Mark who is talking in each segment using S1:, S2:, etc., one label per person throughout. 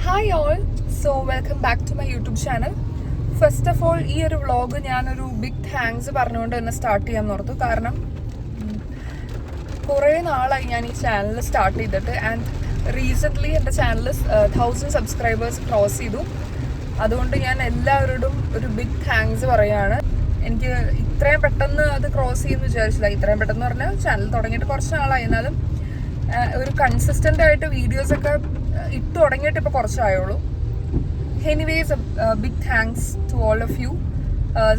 S1: Hi all, so welcome back to my YouTube channel. First of all, ഈ ഒരു vlog ഞാനൊരു big thanks പറഞ്ഞുകൊണ്ട് തന്നെ സ്റ്റാർട്ട് ചെയ്യാമെന്ന് ഓർത്തു. കാരണം കുറേ നാളായി ഞാൻ ഈ ചാനൽ സ്റ്റാർട്ട് ചെയ്തിട്ട്, ആൻഡ് റീസെൻ്റ്ലി എൻ്റെ ചാനൽ 1000 സബ്സ്ക്രൈബേഴ്സ് ക്രോസ് ചെയ്തു. അതുകൊണ്ട് ഞാൻ എല്ലാവരോടും ഒരു ബിഗ് താങ്ക്സ് പറയുകയാണ്. എനിക്ക് ഇത്രയും പെട്ടെന്ന് അത് ക്രോസ് ചെയ്യുമെന്ന് വിചാരിച്ചില്ല. ഇത്രയും പെട്ടെന്ന് പറഞ്ഞാൽ ചാനൽ തുടങ്ങിയിട്ട് കുറച്ച് നാളായി, എന്നാലും ഒരു കൺസിസ്റ്റൻ്റ് ആയിട്ട് വീഡിയോസൊക്കെ ഇട്ട് തുടങ്ങിയിട്ട് ഇപ്പോൾ കുറച്ചായുള്ളൂ. Anyways, big thanks to all of you.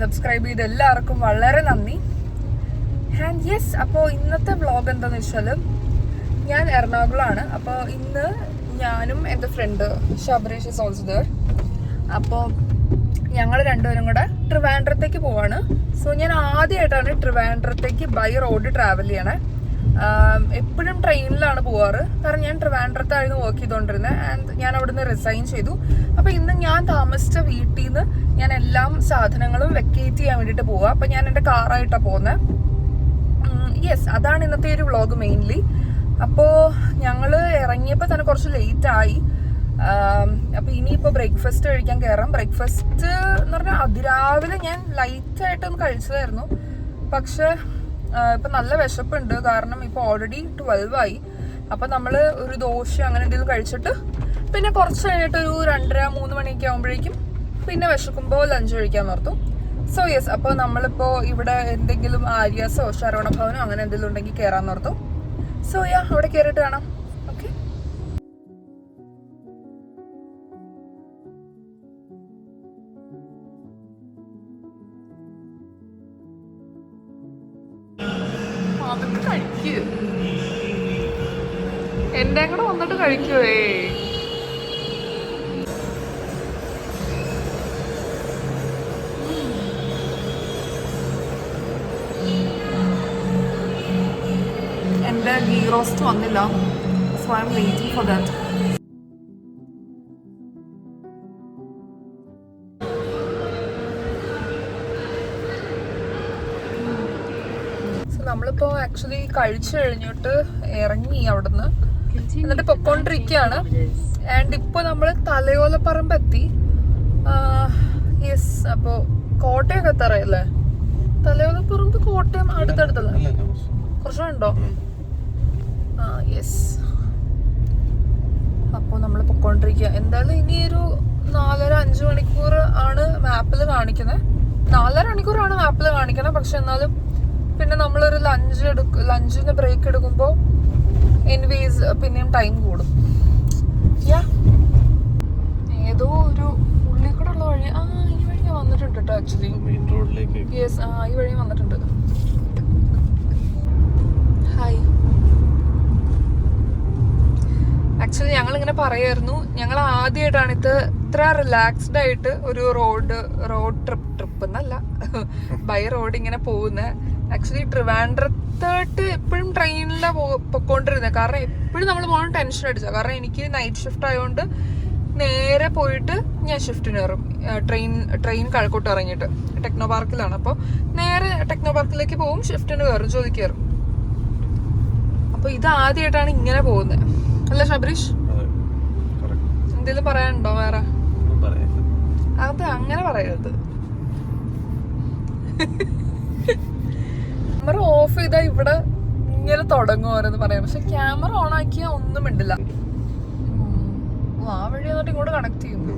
S1: Subscribe ചെയ്ത് എല്ലാവർക്കും വളരെ നന്ദി. ആൻഡ് യെസ്, അപ്പോൾ ഇന്നത്തെ വ്ളോഗ് എന്താണെന്ന് വെച്ചാൽ, ഞാൻ എറണാകുളമാണ്. അപ്പോൾ ഇന്ന് ഞാനും എൻ്റെ friend Sabareesh is also there. അപ്പോൾ ഞങ്ങൾ രണ്ടുപേരും കൂടെ ട്രിവാൻഡ്രത്തേക്ക് പോവാണ്. സോ ഞാൻ ആദ്യമായിട്ടാണ് ട്രിവാൻഡ്രത്തേക്ക് ബൈ റോഡ് ട്രാവൽ ചെയ്യണേ. എപ്പോഴും ട്രെയിനിലാണ് പോവാറ്, കാരണം ഞാൻ ട്രിവാൻഡ്രത്തായിരുന്നു വർക്ക് ചെയ്തുകൊണ്ടിരുന്നത്. ആൻഡ് ഞാൻ അവിടെ നിന്ന് റിസൈൻ ചെയ്തു. അപ്പോൾ ഇന്ന് ഞാൻ താമസിച്ച വീട്ടിൽ നിന്ന് ഞാൻ എല്ലാ സാധനങ്ങളും വെക്കേറ്റ് ചെയ്യാൻ വേണ്ടിയിട്ട് പോവുക. അപ്പോൾ ഞാൻ എൻ്റെ കാറായിട്ടാണ് പോകുന്നത്. യെസ്, അതാണ് ഇന്നത്തെ ഒരു വ്ളോഗ് മെയിൻലി. അപ്പോൾ ഞങ്ങൾ ഇറങ്ങിയപ്പോൾ തന്നെ കുറച്ച് ലേറ്റായി. അപ്പോൾ ഇനിയിപ്പോൾ ബ്രേക്ക്ഫാസ്റ്റ് കഴിക്കാൻ കയറാം. ബ്രേക്ക്ഫാസ്റ്റ് എന്ന് പറഞ്ഞാൽ അതിരാവിലെ ഞാൻ ലൈറ്റായിട്ടൊന്ന് കഴിച്ചതായിരുന്നു. പക്ഷെ ഇപ്പം നല്ല വിശപ്പുണ്ട്, കാരണം ഇപ്പോൾ ഓൾറെഡി 12 ആയി. അപ്പം നമ്മൾ ഒരു ദോശ അങ്ങനെ എന്തെങ്കിലും കഴിച്ചിട്ട് പിന്നെ കുറച്ച് കഴിഞ്ഞിട്ട് ഒരു 2:30-3 മണിയൊക്കെ ആകുമ്പോഴേക്കും പിന്നെ വിശക്കുമ്പോൾ ലഞ്ച് കഴിക്കാൻ നിർത്തും. സോ യെസ്, അപ്പോൾ നമ്മളിപ്പോൾ ഇവിടെ എന്തെങ്കിലും ആര്യാസോ ശരവണ ഭവനോ അങ്ങനെ എന്തെങ്കിലും ഉണ്ടെങ്കിൽ കയറാൻ നിർത്തും. സോ അവിടെ കയറിയിട്ട് കാണാം. ഓക്കെ, അതൊക്കെ കഴിക്കൂ. എൻ്റെ കൂടെ വന്നിട്ട് കഴിക്കുവേ. എൻ്റെ ഗീ റോസ്റ്റ് വന്നില്ല, so I M waiting for that. നമ്മളിപ്പോൾ ആക്ച്വലി കഴിച്ചു കഴിഞ്ഞിട്ട് ഇറങ്ങി അവിടുന്ന്, എന്നിട്ട് പൊക്കോണ്ടിരിക്കുകയാണ്. ആൻഡ് ഇപ്പോൾ നമ്മൾ തലയോലപ്പറമ്പ് എത്തി. യെസ്, അപ്പോൾ കോട്ടയൊക്കെ എത്താറയല്ലേ? തലയോലപ്പറമ്പ് കോട്ടയം അടുത്തടുത്തല്ലേ? കുറച്ചുണ്ടോ? യെസ്, അപ്പോൾ നമ്മൾ പൊക്കോണ്ടിരിക്കുക. എന്തായാലും ഇനി ഒരു 4.5 മണിക്കൂർ ആണ് മാപ്പിൽ കാണിക്കുന്നത്. 4.5 മണിക്കൂറാണ് മാപ്പിൽ കാണിക്കുന്നത്. പക്ഷെ എന്നാലും പിന്നെ നമ്മളൊരു ലഞ്ചിന് ബ്രേക്ക് എടുക്കുമ്പോൾ എനിവേസ് പിന്നെയും ടൈം കൂടും. ഏതോ ഒരു ഉള്ളിൽ കൂടെ ഉള്ള വഴി. ഈ വഴി ഞാൻ വന്നിട്ടുണ്ട് കേട്ടോ ആക്ച്വലി. യെസ്, ഈ വഴി വന്നിട്ടുണ്ട്. ഹായ്. ആക്ച്വലി ഞങ്ങളിങ്ങനെ പറയായിരുന്നു, ഞങ്ങൾ ആദ്യമായിട്ടാണ് ഇത്ര റിലാക്സ്ഡ് ആയിട്ട് ഒരു റോഡ് ട്രിപ്പ് എന്നല്ല, ബൈ റോഡ് ഇങ്ങനെ പോകുന്നത്. ആക്ച്വലി ട്രിവാൻഡ്രത്തോട്ട് എപ്പോഴും ട്രെയിനിലാണ് പൊക്കോണ്ടിരുന്നത്. കാരണം എപ്പോഴും നമ്മൾ പോകണം ടെൻഷൻ അടിച്ചാൽ. കാരണം എനിക്ക് നൈറ്റ് ഷിഫ്റ്റ് ആയതുകൊണ്ട് നേരെ പോയിട്ട് ഞാൻ ഷിഫ്റ്റിന് കയറും. ട്രെയിൻ കഴക്കൂട്ട് ഇറങ്ങിയിട്ട് ടെക്നോ പാർക്കിലാണ്. അപ്പോൾ നേരെ ടെക്നോ പാർക്കിലേക്ക് പോകും, ഷിഫ്റ്റിന് കയറും, ജോലിക്ക് കയറും. അപ്പോൾ ഇത് ആദ്യമായിട്ടാണ് ഇങ്ങനെ പോകുന്നത്, അല്ല ശബരീഷ്? എന്തെങ്കിലും പറയാനുണ്ടോ വേറെ? അത് അങ്ങനെ പറയരുത്. ക്യാമറ ഓഫ് ചെയ്താൽ ഇവിടെ ഇങ്ങനെ തുടങ്ങുമാരെന്ന് പറയാം. പക്ഷെ ക്യാമറ ഓൺ ആക്കിയാൽ ഒന്നും ഉണ്ടില്ല. ആ വഴി എന്നിട്ട് ഇങ്ങോട്ട് കണക്ട് ചെയ്യുന്നു.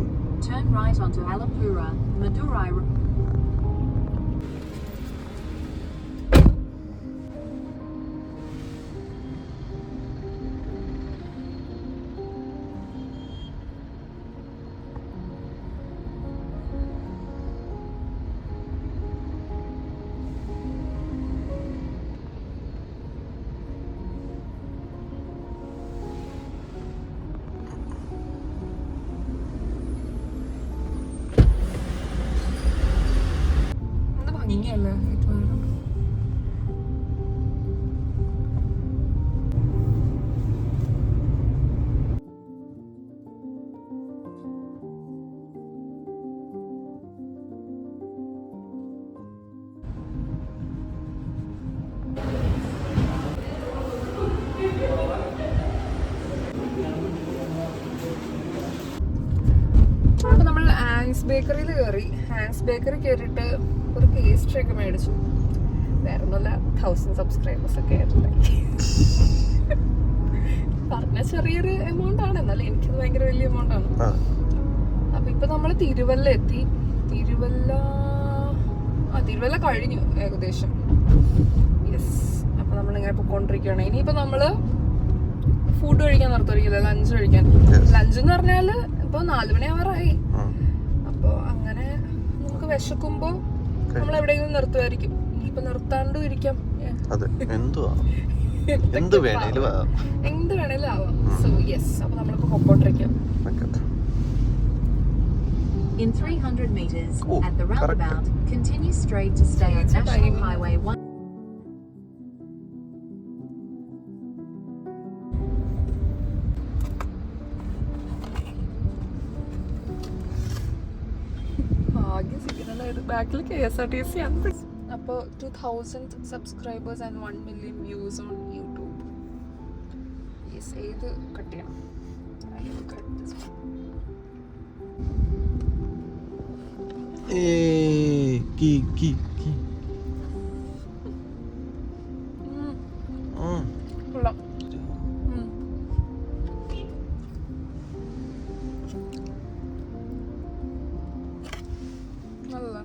S1: ഭംഗിയല്ലേ? ഹാങ്സ് ബേക്കറിയിൽ കയറി. ഹാങ്സ് ബേക്കറി കയറിയിട്ട് ഒരു പേസ്ട്രി ഒക്കെ മേടിച്ചു. വേറെ ഒന്നുമല്ല, 1000 സബ്സ്ക്രൈബേഴ്സ് ഒക്കെ ആയിട്ടുണ്ട്. പറഞ്ഞ ചെറിയൊരു എമൗണ്ട് ആണ്, എന്നാലും എനിക്കത് ഭയങ്കര വലിയ എമൗണ്ട് ആണ്. അപ്പൊ ഇപ്പൊ നമ്മള് തിരുവല്ല എത്തി. തിരുവല്ല കഴിഞ്ഞു ഏകദേശം. യെസ്. അപ്പൊ നമ്മളിങ്ങനെ പൊക്കോണ്ടിരിക്കുകയാണ്. ഇനിയിപ്പോ നമ്മള് ഫുഡ് കഴിക്കാൻ നിർത്തിരിക്കില്ല, ലഞ്ച് കഴിക്കാൻ. ലഞ്ച് എന്ന് പറഞ്ഞാല് ഇപ്പൊ 4 മണി ആവാറായി. അപ്പൊ അങ്ങനെ നമുക്ക് വിശക്കുമ്പോ നമ്മൾ എവിടെയെങ്കിലും നിർത്തുമായിരിക്കും. ഇനിയിപ്പോ നിർത്താണ്ടും ഇരിക്കാം. എന്ത് വേണേലും ആവാം. So yes. അപ്പൊ നമ്മളിപ്പോ പൊക്കോണ്ടിരിക്കാം.
S2: In 300 meters, at the roundabout, continue straight to stay on National Highway 1.
S1: ബാക്കിൽ KSRTC ആണ്. അപ്പോൾ 2000 subscribers and 1 million views on YouTube. Yes. ഏത് കട്ട് ചെയ്യണം? കൊള്ളാം. നല്ല.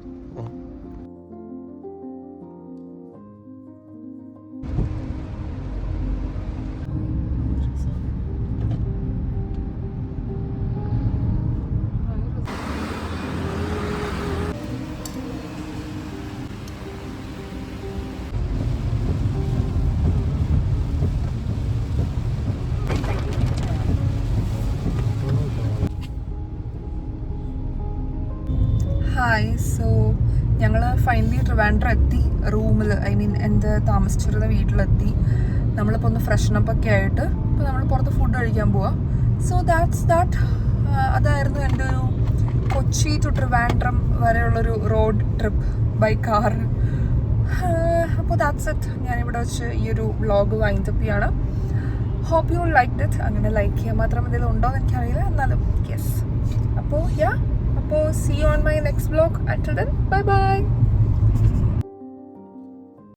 S1: ഹായ്. സോ ഞങ്ങൾ ഫൈനലി ട്രിവാൻഡ്രം എത്തി. റൂമിൽ, ഐ മീൻ എൻ്റെ താമസിച്ചിരുന്ന വീട്ടിലെത്തി. നമ്മളിപ്പോൾ ഒന്ന് ഫ്രഷനപ്പ് ഒക്കെ ആയിട്ട് ഇപ്പോൾ നമ്മൾ പുറത്ത് ഫുഡ് കഴിക്കാൻ പോവാം. സോ ദാറ്റ് അതായിരുന്നു എൻ്റെ ഒരു കൊച്ചി ടു ട്രിവാൻഡ്രം വരെയുള്ളൊരു റോഡ് ട്രിപ്പ് ബൈ കാർ. അപ്പോൾ ദാറ്റ്സ് ഇറ്റ്. ഞാനിവിടെ വെച്ച് ഈ ഒരു വ്ളോഗ് വൈൻഡപ്പ് ചെയ്യാണ്. Hope you like it. അങ്ങനെ ലൈക്ക് ചെയ്യാൻ മാത്രം എന്തെങ്കിലും ഉണ്ടോ എന്ന് എനിക്കറിയില്ല, എന്നാലും യെസ്. അപ്പോൾ see you on my next vlog. Until then, bye bye.